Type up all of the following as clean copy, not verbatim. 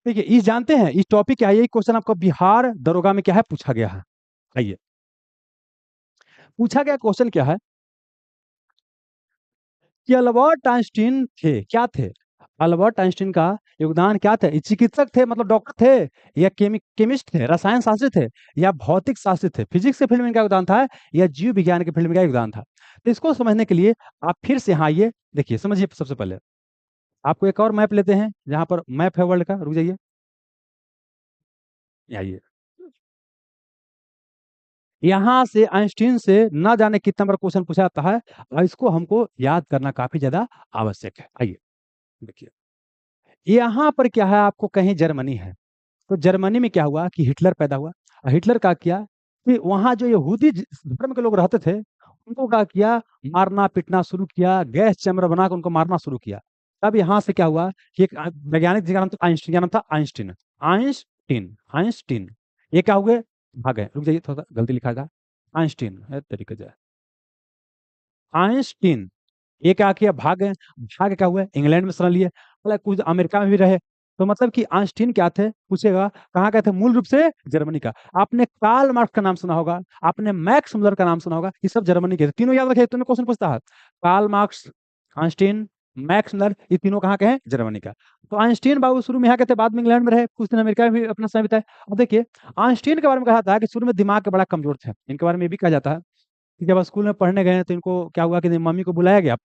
देखिए, इस जानते हैं इस टॉपिक क्या है, यही क्वेश्चन आपका बिहार दरोगा में क्या है पूछा गया है। आइए, पूछा गया क्वेश्चन क्या है कि अल्बर्ट आइंस्टीन थे, क्या थे? अल्बर्ट आइंस्टीन का योगदान क्या था? ये चिकित्सक थे, मतलब डॉक्टर थे, या केमिस्ट थे, रसायन शास्त्री थे, या भौतिक शास्त्री थे? फिजिक्स के फील्ड में इनका योगदान था, या जीव विज्ञान के फील्ड में क्या योगदान था? तो इसको समझने के लिए आप फिर से यहाँ आइए, देखिए समझिए। सबसे पहले आपको एक और मैप लेते हैं, जहां पर मैप है वर्ल्ड का। रुक जाइए, ये आइए। यहाँ से आइंस्टीन से ना जाने कितना बार क्वेश्चन पूछा जाता है, और इसको हमको याद करना काफी ज्यादा आवश्यक है। आइए देखिए, यहाँ पर क्या है, आपको कहीं जर्मनी है, तो जर्मनी में क्या हुआ कि हिटलर पैदा हुआ। और हिटलर का किया कि वहां जो यहूदी धर्म के लोग रहते थे, उनको क्या किया, मारना पीटना शुरू किया, गैस चैम्बर बनाकर उनको मारना शुरू किया। तब यहाँ से क्या हुआ कि एक वैज्ञानिक जिसका नाम था आइंस्टीन, क्या नाम था? आइंस्टीन। आइंस्टीन आइंस्टीन ये क्या हुए, भागे। रुक जाइए, थोड़ा सा गलती लिखा था, आइंस्टीन है तरीके से, आइंस्टीन। ये क्या किया, भाग गए। भाग क्या हुआ, इंग्लैंड में शरण लिए, मतलब कुछ अमेरिका में भी रहे। तो मतलब कि आइंस्टीन क्या थे पूछेगा, कहाँ गए थे? मूल रूप से जर्मनी का। आपने कार्ल मार्क्स का नाम सुना होगा, आपने मैक्स मुलर का नाम सुना होगा, ये सब जर्मनी के थे। तीनों याद रखे, तुम्हें क्वेश्चन पूछता है। Karl Marx, Einstein, Max Muller, ये तीनों कहाँ के हैं? जर्मनी का। तो आइंस्टीन बाबू शुरू में यहाँ के थे, बाद में इंग्लैंड में रहे, कुछ दिन अमेरिका में भी अपना समय बिताए। अब देखिए, आइंस्टीन के बारे में कहा जाता है कि शुरू में दिमाग के बड़ा कमजोर थे। इनके बारे में ये भी कहा जाता है कि जब स्कूल में पढ़ने गए तो इनको क्या हुआ कि मम्मी को बुलाया गया,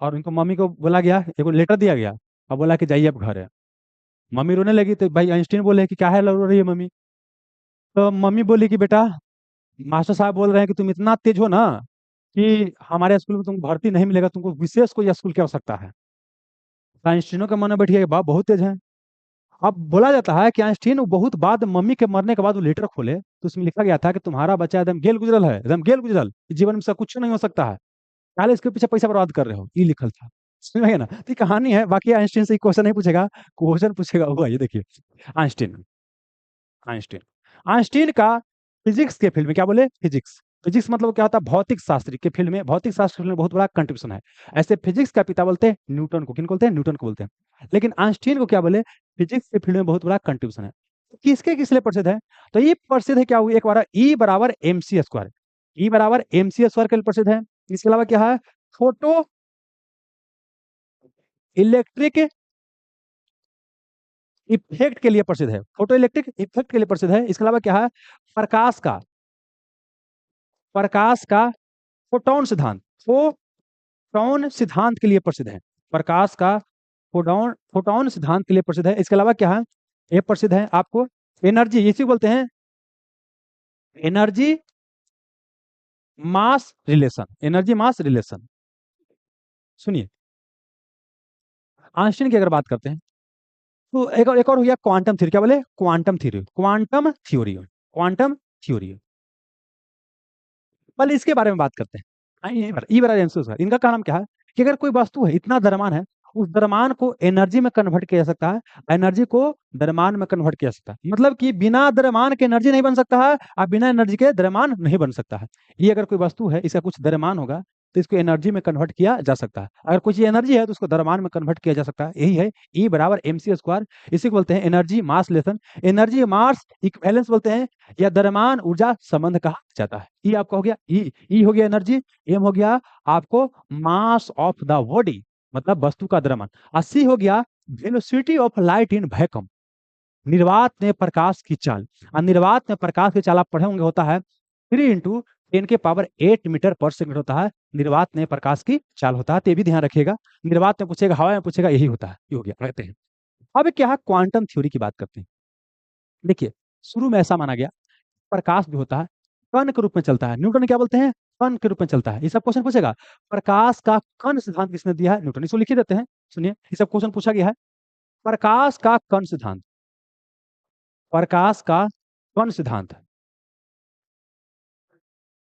और उनको मम्मी को बोला गया, एक लेटर दिया गया, और बोला कि जाइए अब घर है। मम्मी रोने लगी, तो भाई आइंस्टीन बोले कि क्या है, रो रही है मम्मी? तो मम्मी बोली कि बेटा, मास्टर साहब बोल रहे हैं कि तुम इतना तेज हो ना, कि हमारे स्कूल में तुमको भर्ती नहीं मिलेगा, तुमको विशेष कोई स्कूल की आवश्यकता है। तो आइंस्टीनों के मन में बैठ गया कि बाप बहुत तेज है। अब बोला जाता है कि आइंस्टीन वो बहुत बाद, मम्मी के मरने के बाद वो लेटर खोले, तो उसमें लिखा गया था कि तुम्हारा बच्चा एकदम गेल गुजरल है, एकदम गेल गुजरल, जीवन में सब कुछ नहीं हो सकता है, पहले इसके पीछे पैसा बर्बाद कर रहे हो, ये लिखल था। समझ में आया ना? तो ये कहानी है, बाकी आइंस्टीन से क्वेश्चन नहीं पूछेगा। क्वेश्चन पूछेगा हुआ ये देखिए, आइंस्टीन। आइंस्टीन आइंस्टीन का फिजिक्स के फील्ड में, क्या बोले, फिजिक्स। फिजिक्स मतलब क्या होता है, भौतिक शास्त्र के फील्ड में, भौतिक शास्त्र के फील्ड में बहुत बड़ा कंट्रीब्यूशन है। ऐसे फिजिक्स का पिता बोलते हैं न्यूटन को, किन बोलते हैं? न्यूटन को बोलते हैं। लेकिन आइंस्टीन को क्या बोले, फिजिक्स के फील्ड में बहुत बड़ा कंट्रीब्यूशन है। किसके किस लिए प्रसिद्ध है? तो ये प्रसिद्ध है क्या हुई, एक बार ई बराबर एम सी स्क्वायर, ई बराबर एम सी स्क्वायर के लिए प्रसिद्ध है। इसके अलावा क्या है, फोटो इलेक्ट्रिक इफेक्ट के लिए प्रसिद्ध है, फोटो इलेक्ट्रिक इफेक्ट के लिए प्रसिद्ध है। इसके अलावा क्या है, प्रकाश का, प्रकाश का फोटोन सिद्धांत, फोटोन सिद्धांत के लिए प्रसिद्ध है। प्रकाश का फोटोन फोटोन सिद्धांत के लिए प्रसिद्ध है। इसके अलावा क्या है, ये प्रसिद्ध है आपको एनर्जी, इसी को बोलते हैं एनर्जी मास रिलेशन, एनर्जी मास रिलेशन। सुनिए, आइंस्टीन की अगर बात करते हैं, तो एक और हो गया क्वांटम थ्योरी, क्या बोले, quantum theory, quantum theory, quantum theory. पहले इसके बारे में बात करते हैं। ये बड़ा आंसर, इनका क्या नाम क्या है कि अगर कोई वस्तु है इतना द्रव्यमान है, उस द्रव्यमान को एनर्जी में कन्वर्ट किया जा सकता है, एनर्जी को द्रव्यमान में कन्वर्ट किया जा सकता है। मतलब कि बिना द्रव्यमान के एनर्जी नहीं बन सकता है, और बिना एनर्जी के द्रव्यमान नहीं बन सकता है। ये अगर कोई वस्तु है, इसका कुछ द्रव्यमान होगा, तो इसको एनर्जी में कन्वर्ट किया जा सकता है। अगर कुछ एनर्जी है तो उसको द्रव्यमान में कन्वर्ट किया जा सकता है। यही है ई बराबर एम सी स्क्वायर। इसी को बोलते हैं एनर्जी मास रिलेशन, एनर्जी मास इक्विवेलेंस बोलते हैं, या द्रव्यमान ऊर्जा संबंध कहा जाता है। ई आपका हो गया, ई हो गया एनर्जी, एम हो गया आपको मास ऑफ द बॉडी, मतलब वस्तु का द्रव्यमान। और सी हो गया velocity of light in vacuum, निर्वात में प्रकाश की चाल। और निर्वात में प्रकाश की चाल आप पढ़े होंगे, होता है 3 × 10⁸ होता है निर्वात में प्रकाश की चाल होता है। तो ये भी ध्यान रखिएगा, निर्वात में पूछेगा, हवा में पूछेगा, यही होता है। ये हो गया, कहते हैं। अब क्या है, क्वांटम थ्योरी की बात करते हैं। देखिए, शुरू में ऐसा माना गया, प्रकाश जो होता है कण के रूप में चलता है। न्यूटन क्या बोलते हैं, कण के रूप में चलता है। ये सब क्वेश्चन पूछेगा, प्रकाश का कण सिद्धांत किसने दिया है? न्यूटन। इसको लिख ही देते हैं, सुनिए, ये सब क्वेश्चन पूछा गया है। प्रकाश का कण सिद्धांत, प्रकाश का कण सिद्धांत,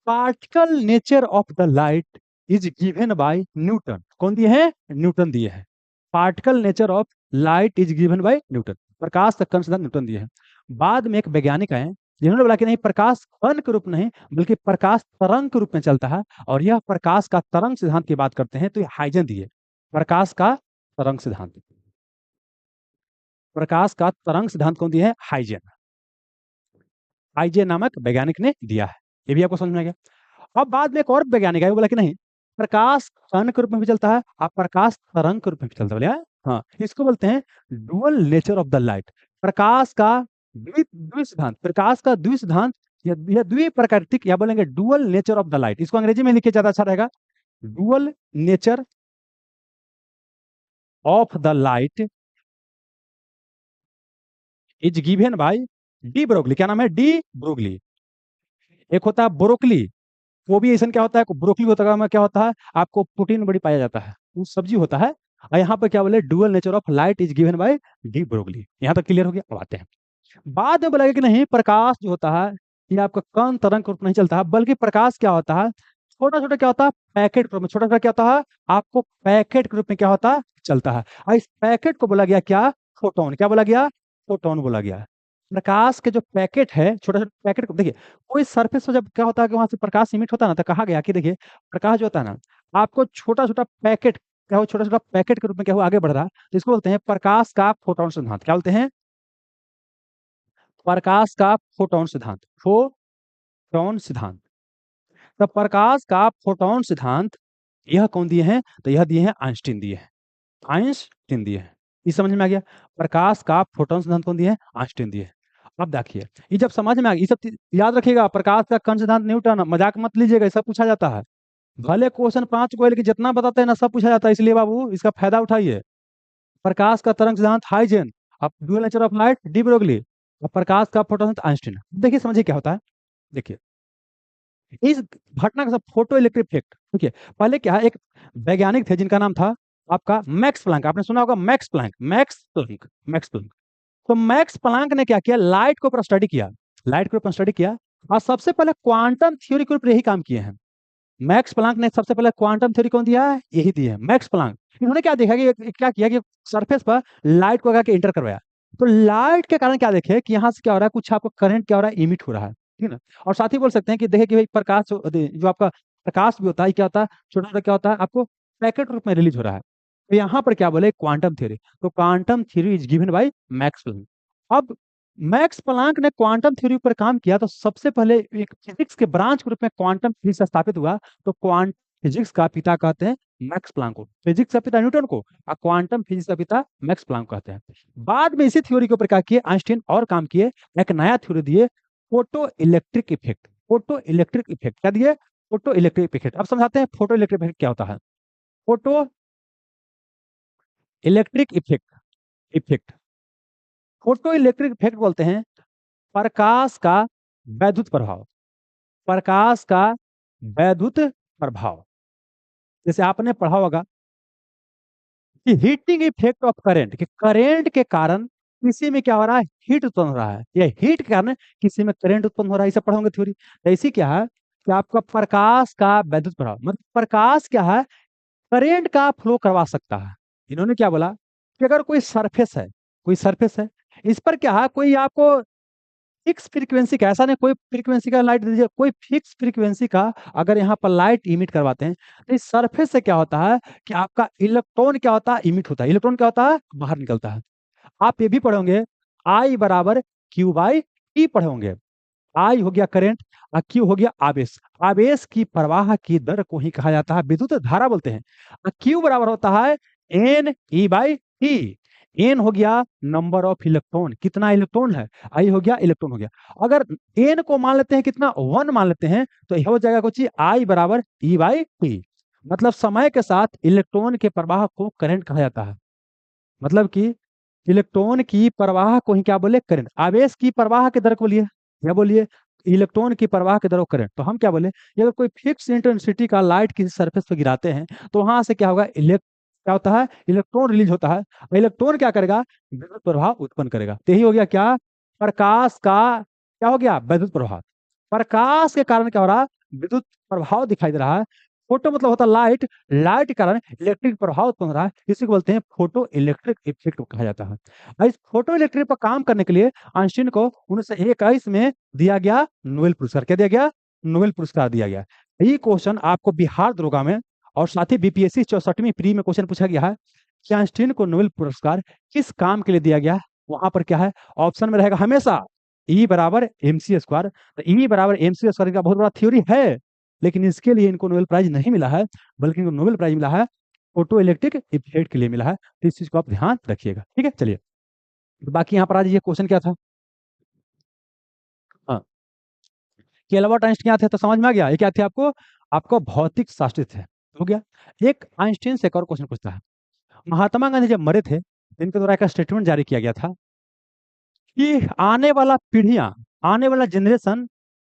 particle nature of the light is given by Newton. कौन दिए हैं? न्यूटन दिए हैं। Particle nature of light is given by Newton, प्रकाश का कण सिद्धांत न्यूटन दिए हैं। बाद में एक वैज्ञानिक आए, जिन्होंने बोला कि नहीं, प्रकाश कण के रूप नहीं बल्कि प्रकाश तरंग के रूप में चलता है, और यह प्रकाश का तरंग सिद्धांत की बात करते हैं, तो ये हाइजन दिए प्रकाश का तरंग सिद्धांत। प्रकाश का तरंग सिद्धांत कौन दिया है? हाइजेन। हाइजेन नामक वैज्ञानिक ने दिया है। ये भी आपको समझ में आ गया। अब बाद में एक और वैज्ञानिक है, वो बोला कि नहीं, प्रकाश कण के रूप में भी चलता है और प्रकाश तरंग के रूप में भी चलता है। बोले हाँ, इसको बोलते हैं dual nature of the light. प्रकाश का द्वि सिद्धांत, प्रकाश का द्वि सिद्धांत या द्विप्रकृतिक, या बोलेंगे dual nature of the light. इसको अंग्रेजी में लिखे ज्यादा अच्छा रहेगा। Dual nature of the light is given bye de Broglie. क्या नाम है? De Broglie. एक होता है ब्रोकली, वो भी ऐसा क्या होता है, ब्रोकली होता है, क्या होता है, आपको प्रोटीन बड़ी पाया जाता है, वो सब्जी होता है। और यहाँ पर क्या बोले, dual nature of light is given bye de Broglie. यहाँ तक क्लियर हो गया। अब आते हैं, बाद में बोला कि नहीं, प्रकाश जो होता है ये आपका कण तरंग के रूप में नहीं चलता है, बल्कि प्रकाश क्या होता है, छोटा छोटा क्या होता है, पैकेट के रूप में, छोटा छोटा क्या होता है, आपको पैकेट के रूप में क्या होता है, चलता है। और इस पैकेट को बोला गया क्या? फोटोन। क्या बोला गया? फोटोन बोला गया। प्रकाश के जो पैकेट है, छोटा छोटा पैकेट को देखिए, कोई सरफेस पर जब क्या होता है कि वहां से प्रकाश इमिट होता है ना, तो कहा गया कि देखिए, प्रकाश जो होता है ना, आपको छोटा छोटा पैकेट, क्या हो, छोटा छोटा पैकेट के रूप में क्या हो, आगे बढ़ रहा है, तो इसको बोलते हैं प्रकाश का फोटोन सिद्धांत। क्या बोलते हैं? प्रकाश का फोटोन सिद्धांत। फोटोन सिद्धांत। तो प्रकाश का फोटोन सिद्धांत यह कौन दिए हैं? तो यह दिए हैं आइंस्टीन दिए हैं। आइंस्टीन दिए हैं। ये समझ में आ गया? प्रकाश का फोटोन सिद्धांत कौन दिए हैं? आइंस्टीन दिए हैं। अब देखिए, ये जब समझ में आ गया, ये सब याद रखिएगा। प्रकाश का कण सिद्धांत न्यूटन, मजाक मत लीजिएगा, ये सब पूछा जाता है। भले क्वेश्चन 5 को है, लेकिन जितना बताते हैं ना सब पूछा जाता है, इसलिए बाबू इसका फायदा उठाइए। प्रकाश का तरंग सिद्धांत हाइजेन, अब dual nature of light de Broglie, और प्रकाश का फोटोन सिद्धांत आइंस्टीन। देखिए समझिए क्या होता है। देखिए, इस घटना का सब फोटो इलेक्ट्रिक इफेक्ट। देखिए, पहले क्या है, एक वैज्ञानिक थे जिनका नाम था आपका मैक्स प्लांक। आपने सुना होगा max Planck, max Planck, max Planck. तो मैक्स प्लांक ने क्या किया, लाइट के ऊपर स्टडी किया, लाइट के ऊपर स्टडी किया, और सबसे पहले क्वांटम थ्योरी के ऊपर यही काम किए हैं। मैक्स प्लांक ने सबसे पहले क्वांटम थ्योरी कौन दिया है? यही दी है, मैक्स प्लांक। इन्होंने क्या देखा कि क्या किया कि सरफेस पर लाइट को आके इंटर करवाया, तो लाइट के कारण क्या देखे कि यहाँ से क्या हो रहा है, कुछ आपको करंट क्या हो रहा है, इमिट हो रहा है, ठीक है ना। और साथ ही बोल सकते हैं कि देखे कि भाई प्रकाश जो आपका प्रकाश भी होता है, क्या होता है, छोटा छोटा क्या होता है, आपको पैकेट रूप में रिलीज हो रहा है। तो यहाँ पर क्या बोले, क्वांटम थ्योरी। तो quantum theory is given bye max Planck. अब मैक्स प्लांक ने क्वांटम थ्योरी पर काम किया, तो सबसे पहले एक फिजिक्स के ब्रांच के रूप में क्वांटम फिजिक्स स्थापित हुआ। तो क्वांटम फिजिक्स का पिता कहते हैं मैक्स प्लांक को, फिजिक्स का पिता न्यूटन को, और क्वांटम फिजिक्स का पिता मैक्स प्लांक कहते हैं। बाद में इसी थ्योरी के ऊपर क्या किए, आइंस्टीन और काम किए, एक नया थ्योरी दिए, photo electric effect. Photo electric effect क्या दिए? Photo electric effect. अब समझाते हैं फोटो इलेक्ट्रिक इफेक्ट क्या होता है। Photo electric effect, effect, photo electric effect बोलते हैं प्रकाश का वैद्युत प्रभाव। प्रकाश का वैद्युत प्रभाव, जैसे आपने पढ़ा होगा कि हीटिंग इफेक्ट ऑफ करंट, कि करंट के कारण किसी में क्या हो रहा है, हीट उत्पन्न हो रहा है, या हीट के कारण किसी में करंट उत्पन्न हो रहा है, इसे पढ़ोगे थ्योरी। तो इसी क्या है कि आपका प्रकाश का वैद्युत प्रभाव, मतलब प्रकाश क्या है, करंट का फ्लो करवा सकता है। इन्होंने क्या बोला कि अगर कोई सरफेस है, कोई सरफेस है, इस पर क्या है, कोई आपको फिक्स फ्रीक्वेंसी का, ऐसा नहीं कोई फ्रीक्वेंसी का लाइट दीजिए, कोई फिक्स फ्रीक्वेंसी का अगर यहाँ पर लाइट इमिट करवाते हैं, तो इस सरफेस से क्या होता है कि आपका इलेक्ट्रॉन क्या होता है, इमिट होता है, इलेक्ट्रॉन क्या होता है, बाहर निकलता है। आप ये भी पढ़ोगे, आई बराबर क्यू बाई टी पढ़ोगे। आई हो गया करंट और क्यू हो गया आवेश। आवेश की प्रवाह की दर को ही कहा जाता है विद्युत धारा बोलते हैं। और क्यू बराबर होता है N E by T. N हो गया नंबर ऑफ इलेक्ट्रॉन, कितना इलेक्ट्रॉन है, आई हो गया इलेक्ट्रॉन हो गया। अगर एन को मान लेते हैं कितना, 1 मान लेते हैं, तो यह हो जाएगा कुछ आई बराबर ई बाई टी। मतलब समय के साथ इलेक्ट्रॉन के प्रवाह को करंट कहा जाता है। मतलब कि इलेक्ट्रॉन की प्रवाह को ही क्या बोले, करंट। आवेश की प्रवाह के दर को बोलिए, क्या बोलिए, इलेक्ट्रॉन की प्रवाह के दर को करंट। तो हम क्या बोले, अगर कोई फिक्स इंटेंसिटी का लाइट किसी सरफेस पर गिराते हैं, तो वहां से क्या होगा, क्या होता है, इलेक्ट्रॉन रिलीज होता है। इलेक्ट्रॉन क्या करेगा, विद्युत प्रभाव उत्पन्न करेगा। तो यही हो गया क्या, प्रकाश का क्या हो गया, वैद्युत प्रभाव। प्रकाश के कारण क्या हो रहा है, विद्युत प्रभाव दिखाई दे रहा है। फोटो मतलब होता है लाइट, लाइट के कारण इलेक्ट्रिक प्रभाव उत्पन्न हो रहा है, इसी को बोलते हैं फोटो इलेक्ट्रिक इफेक्ट कहा जाता है। और इस फोटो इलेक्ट्रिक पर काम करने के लिए आइंस्टीन को 1921 में दिया गया नोबेल पुरस्कार। क्या दिया गया, नोबेल पुरस्कार दिया गया। ये क्वेश्चन आपको बिहार दरोगा में और साथ ही बीपीएससी 64वीं प्री में क्वेश्चन पूछा गया है कि आइंस्टीन को नोबेल पुरस्कार किस काम के लिए दिया गया, वहां पर क्या है, ऑप्शन में रहेगा हमेशा ई बराबर एम सी स्क्वायर। तो ई बराबर एम सी स्क्वायर का बहुत बड़ा थ्योरी है, लेकिन इसके लिए इनको नोबेल प्राइज नहीं मिला है, बल्कि इनको नोबेल प्राइज मिला है फोटो इलेक्ट्रिक इफेक्ट के लिए मिला है। तो इस चीज को आप ध्यान रखिएगा, ठीक है। चलिए, तो बाकी यहाँ पर आज ये क्वेश्चन क्या था, हाँ, कि एल्बर्ट आइंस्टीन क्या थे, तो समझ में आ गया ये क्या थे आपको, आपको भौतिक शास्त्री थे, हो गया। एक आइंस्टीन से एक और क्वेश्चन पूछता है, महात्मा गांधी जब मरे थे, इनके द्वारा एक स्टेटमेंट जारी किया गया था कि आने वाला पीढ़ियां, आने वाला जनरेशन,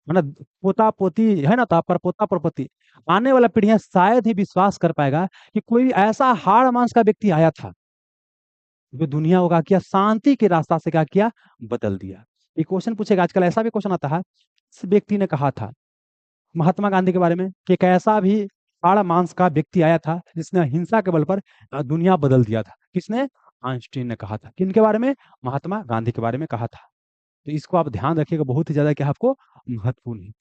मतलब पोता पोती है ना, तो आपका पोता पोती, आने वाला पीढ़ियां शायद ही विश्वास कर पाएगा कि कोई ऐसा हाड़ मांस का व्यक्ति आया था जो दुनिया को क्या किया, शांति के रास्ता से क्या किया, बदल दिया। ये क्वेश्चन पूछेगा आजकल, ऐसा भी क्वेश्चन आता है, इस व्यक्ति ने कहा था महात्मा गांधी के बारे में कि एक ऐसा भी हाड़ मांस का व्यक्ति आया था जिसने हिंसा के बल पर दुनिया बदल दिया था। किसने, आइंस्टीन ने कहा था। किनके बारे में, महात्मा गांधी के बारे में कहा था। तो इसको आप ध्यान रखिएगा, बहुत ही ज्यादा क्या आपको महत्वपूर्ण है।